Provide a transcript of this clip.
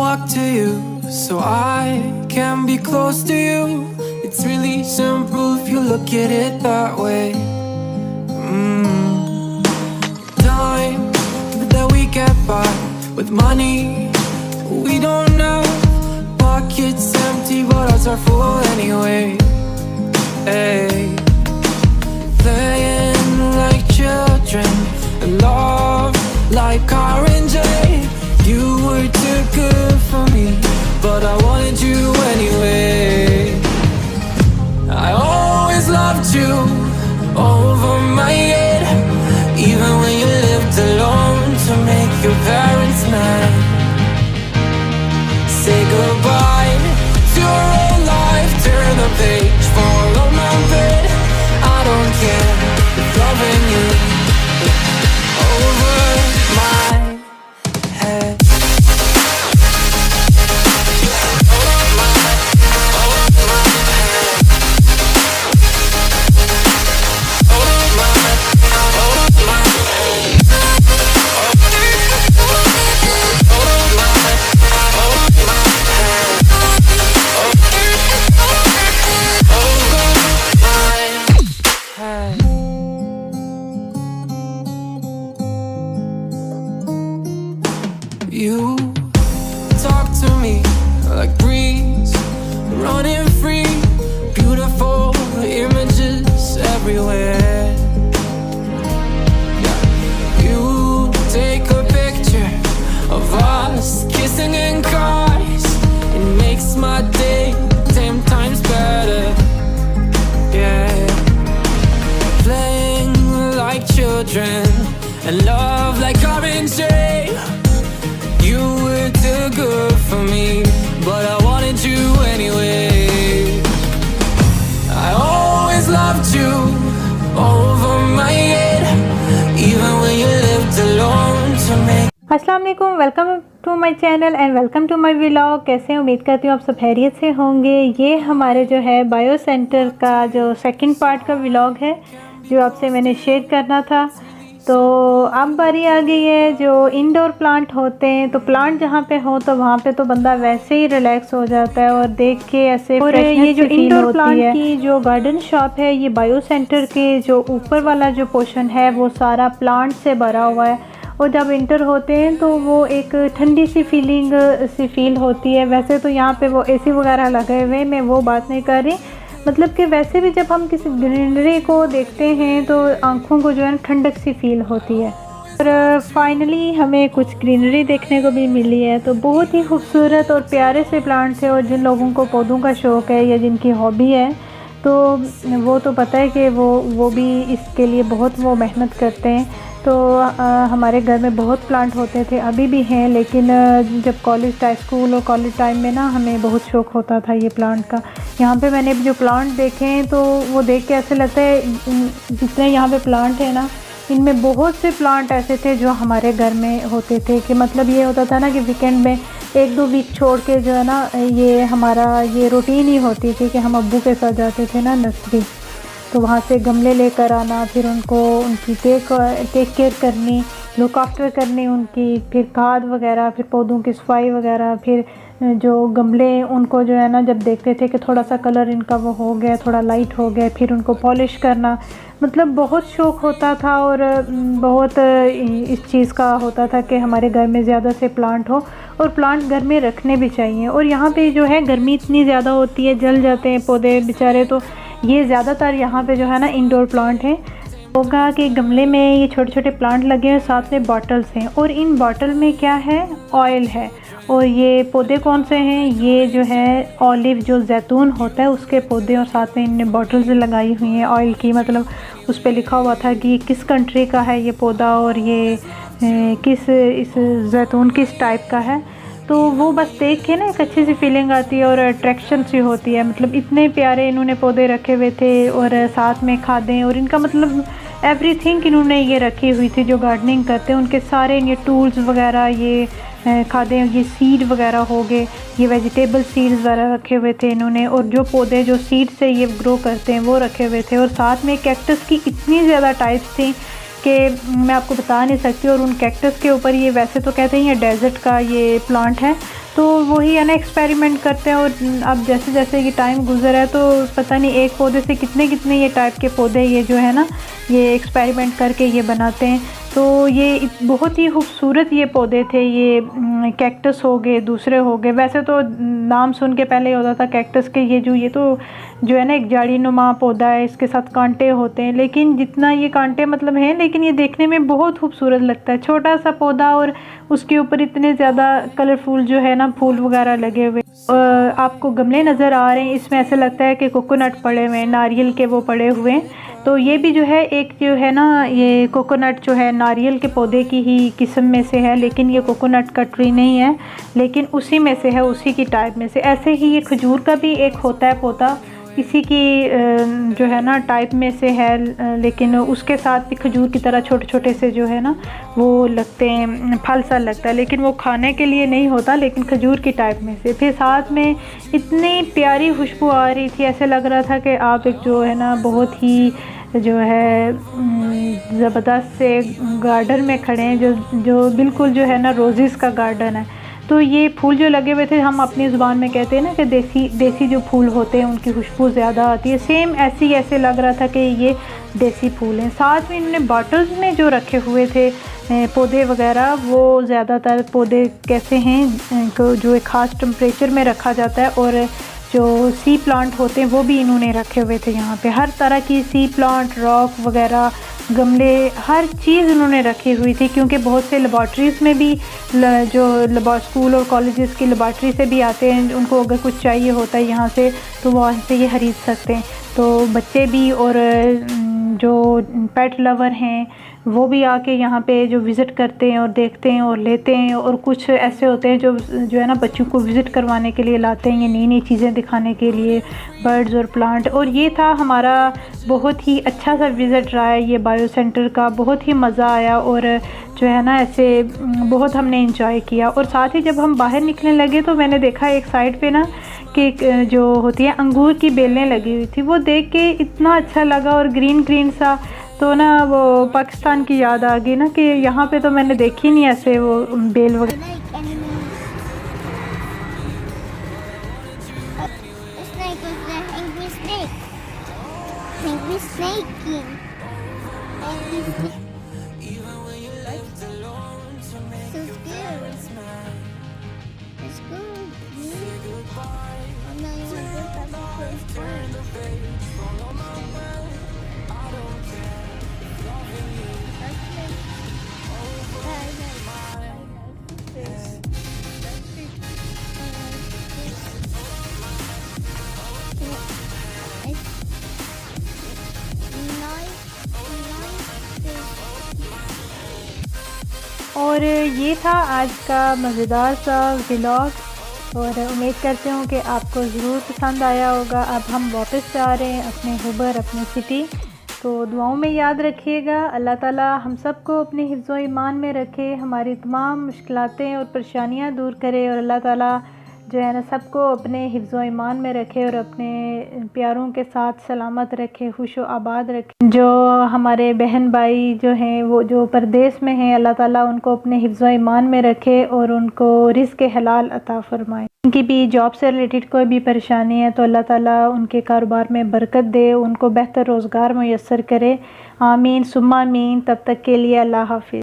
luck to you, so I can be close to you. It's really simple if you look at it that way. Time that we get by with money we don't know. Pockets empty but hearts are full anyway. Hey, playing like children and love like R&J. You were too good for me, but I wanted you anyway. I always loved you over my head, even when you lived alone to make your parents mad. Say goodbye to your old life, turn the page, follow my bed. I don't care if loving you over my head. You talk to me like breeze, running free, beautiful images everywhere. You take a picture of us kissing in cars, it makes my day 10 times better. Yeah, playing like children and love like R&J. You were too good for me, but I wanted you anyway. I always loved you over my head, even when you lived alone to make. अस्सलाम वालेकुम, welcome to my channel and welcome to my vlog. कैसे हैं? उम्मीद करती हूँ आप सब खैरियत से होंगे। ये हमारे जो है बायो सेंटर का जो सेकंड पार्ट का व्लॉग है जो आपसे मैंने शेयर करना था। तो अब बारी आ गई है जो इंडोर प्लांट होते हैं। तो प्लांट जहाँ पे हो तो वहाँ पे तो बंदा वैसे ही रिलैक्स हो जाता है और देख के ऐसे। और ये जो इंडोर प्लांट की जो गार्डन शॉप है, ये बायो सेंटर के जो ऊपर वाला जो पोर्शन है वो सारा प्लांट से भरा हुआ है। और जब इंटर होते हैं तो वो एक ठंडी सी फीलिंग सी फील होती है। वैसे तो यहाँ पे वो एसी वगैरह लगे हुए, मैं वो बात नहीं कर रही, मतलब कि वैसे भी जब हम किसी ग्रीनरी को देखते हैं तो आंखों को जो है ठंडक सी फील होती है। और फाइनली हमें कुछ ग्रीनरी देखने को भी मिली है। तो बहुत ही खूबसूरत और प्यारे से प्लांट्स है। और जिन लोगों को पौधों का शौक़ है या जिनकी हॉबी है तो वो तो पता है कि वो भी इसके लिए बहुत वो मेहनत करते हैं। तो हमारे घर में बहुत प्लांट होते थे, अभी भी हैं, लेकिन जब कॉलेज टाइम, स्कूल और कॉलेज टाइम में ना हमें बहुत शौक़ होता था ये प्लांट का। यहाँ पे मैंने जो प्लांट देखे हैं तो वो देख के ऐसे लगता है जितने यहाँ पे प्लांट है ना, इनमें बहुत से प्लांट ऐसे थे जो हमारे घर में होते थे। कि मतलब ये होता था ना कि वीकेंड में 1-2 वीक छोड़ के जो है ना, ये हमारा ये रूटीन ही होती थी कि हम अब्बू के साथ जाते थे ना नर्सरी, तो वहाँ से गमले लेकर आना, फिर उनको उनकी टेक केयर करनी, लुक आफ्टर करनी उनकी, फिर खाद वगैरह, फिर पौधों की सफाई वगैरह, फिर जो गमले उनको जो है ना जब देखते थे कि थोड़ा सा कलर इनका वो हो गया, थोड़ा लाइट हो गया, फिर उनको पॉलिश करना। मतलब बहुत शौक़ होता था और बहुत इस चीज़ का होता था कि हमारे घर में ज़्यादा से प्लांट हो और प्लांट घर में रखने भी चाहिए। और यहाँ पे जो है गर्मी इतनी ज़्यादा होती है, जल जाते हैं पौधे बेचारे, तो ये ज़्यादातर यहाँ पे जो है ना इंडोर प्लांट हैं। होगा कि गमले में ये छोटे छोटे प्लांट लगे हैं, साथ में बॉटल्स हैं, और इन बॉटल में क्या है, ऑयल है। और ये पौधे कौन से हैं, ये जो है ऑलिव जो जैतून होता है उसके पौधे, और साथ में इनने बॉटल्स लगाई हुई हैं ऑयल की। मतलब उस पर लिखा हुआ था कि किस कंट्री का है ये पौधा और ये किस इस जैतून किस टाइप का है। तो वो बस देख के ना एक अच्छी सी फीलिंग आती है और अट्रैक्शन सी होती है। मतलब इतने प्यारे इन्होंने पौधे रखे हुए थे और साथ में खादें, और इनका मतलब एवरीथिंग इन्होंने ये रखी हुई थी। जो गार्डनिंग करते हैं उनके सारे ये टूल्स वगैरह, ये खादें, ये सीड वगैरह हो गए, ये वेजिटेबल सीड्स वगैरह रखे हुए थे इन्होंने, और जो पौधे जो सीड से ये ग्रो करते हैं वो रखे हुए थे। और साथ में कैक्टस की इतनी ज़्यादा टाइप्स थी कि मैं आपको बता नहीं सकती। और उन कैक्टस के ऊपर ये वैसे तो कहते हैं ये डेजर्ट का ये प्लांट है, तो वही है ना, एक्सपेरिमेंट करते हैं। और अब जैसे जैसे ये टाइम गुजरा है तो पता नहीं एक पौधे से कितने कितने ये टाइप के पौधे ये जो है ना ये एक्सपेरिमेंट करके ये बनाते हैं। तो ये बहुत ही खूबसूरत ये पौधे थे। ये कैक्टस हो गए, दूसरे हो गए। वैसे तो नाम सुन के पहले होता था कैक्टस के, ये तो जो है ना एक जाड़ी नुमा पौधा है, इसके साथ कांटे होते हैं। लेकिन जितना ये कांटे मतलब हैं, लेकिन ये देखने में बहुत खूबसूरत लगता है। छोटा सा पौधा और उसके ऊपर इतने ज़्यादा कलरफुल जो है ना फूल वगैरह लगे हुए। आपको गमले नज़र आ रहे हैं, इसमें ऐसा लगता है कि कोकोनट पड़े हुए हैं, नारियल के वो पड़े हुए हैं। तो ये भी जो है एक जो है ना ये कोकोनट जो है नारियल के पौधे की ही किस्म में से है, लेकिन ये कोकोनट का ट्री नहीं है, लेकिन उसी में से है, उसी की टाइप में से। ऐसे ही ये खजूर का भी एक होता है पौधा, इसी की जो है ना टाइप में से है, लेकिन उसके साथ भी खजूर की तरह छोटे छोटे से जो है ना वो लगते हैं, फल सा लगता है, लेकिन वो खाने के लिए नहीं होता, लेकिन खजूर की टाइप में से। फिर साथ में इतनी प्यारी खुशबू आ रही थी, ऐसे लग रहा था कि आप एक जो है ना बहुत ही जो है ज़बरदस्त से गार्डन में खड़े हैं, जो बिल्कुल जो है ना रोज़ेस का गार्डन है। तो ये फूल जो लगे हुए थे, हम अपनी ज़ुबान में कहते हैं ना कि देसी जो फूल होते हैं उनकी खुशबू ज़्यादा आती है, सेम ऐसे लग रहा था कि ये देसी फूल हैं। साथ में इन्होंने बॉटल्स में जो रखे हुए थे पौधे वगैरह, वो ज़्यादातर पौधे कैसे हैं जो एक ख़ास टेम्परेचर में रखा जाता है, और जो सी प्लांट होते हैं वो भी इन्होंने रखे हुए थे यहाँ पे। हर तरह की सी प्लांट, रॉक वगैरह, गमले, हर चीज़ उन्होंने रखी हुई थी, क्योंकि बहुत से लेबॉर्ट्रीज़ में भी जो स्कूल और कॉलेजेस की लेबॉर्ट्री से भी आते हैं, उनको अगर कुछ चाहिए होता है यहाँ से तो वो वहाँ से ये खरीद सकते हैं। तो बच्चे भी और जो पेट लवर हैं वो भी आके यहाँ पे जो विज़िट करते हैं और देखते हैं और लेते हैं। और कुछ ऐसे होते हैं जो है ना बच्चों को विज़िट करवाने के लिए लाते हैं, ये नई नई चीज़ें दिखाने के लिए, बर्ड्स और प्लांट। और ये था हमारा बहुत ही अच्छा सा विज़िट रहा है ये बायो सेंटर का, बहुत ही मज़ा आया। और जो है ना ऐसे बहुत हमने इंजॉय किया। और साथ ही जब हम बाहर निकलने लगे तो मैंने देखा एक साइड पे ना कि जो होती है अंगूर की बेलें लगी हुई थी, वो देख के इतना अच्छा लगा, और ग्रीन ग्रीन सा। तो ना वो पाकिस्तान की याद आ गई ना कि यहाँ पे तो मैंने देखी नहीं ऐसे वो बेल वगैरह। और ये था आज का मज़ेदार सा व्लॉग, और उम्मीद करती हूँ कि आपको ज़रूर पसंद आया होगा। अब हम वापस जा रहे हैं अपने हुबर, अपनी सिटी। तो दुआओं में याद रखिएगा। अल्लाह ताला हम सब को अपने हिफ्ज़ व ईमान में रखे, हमारी तमाम मुश्किलातें और परेशानियाँ दूर करे, और अल्लाह ताला जो है ना सबको अपने हिफ्ज़ व ईमान में रखे और अपने प्यारों के साथ सलामत रखे, खुश व आबाद रखे। जो हमारे बहन भाई जो हैं वो जो परदेश में हैं, अल्लाह ताला उनको अपने हिफ्ज़ व ईमान में रखे और उनको रिज़्क़ हलाल अता फ़रमाए। उनकी भी जॉब से रिलेटेड कोई भी परेशानी है तो अल्लाह ताला उनके कारोबार में बरकत दे, उनको बेहतर रोज़गार मुयस्सर करे। आमीन सुम्मा आमीन। तब तक के लिए अल्लाह हाफ़िज़।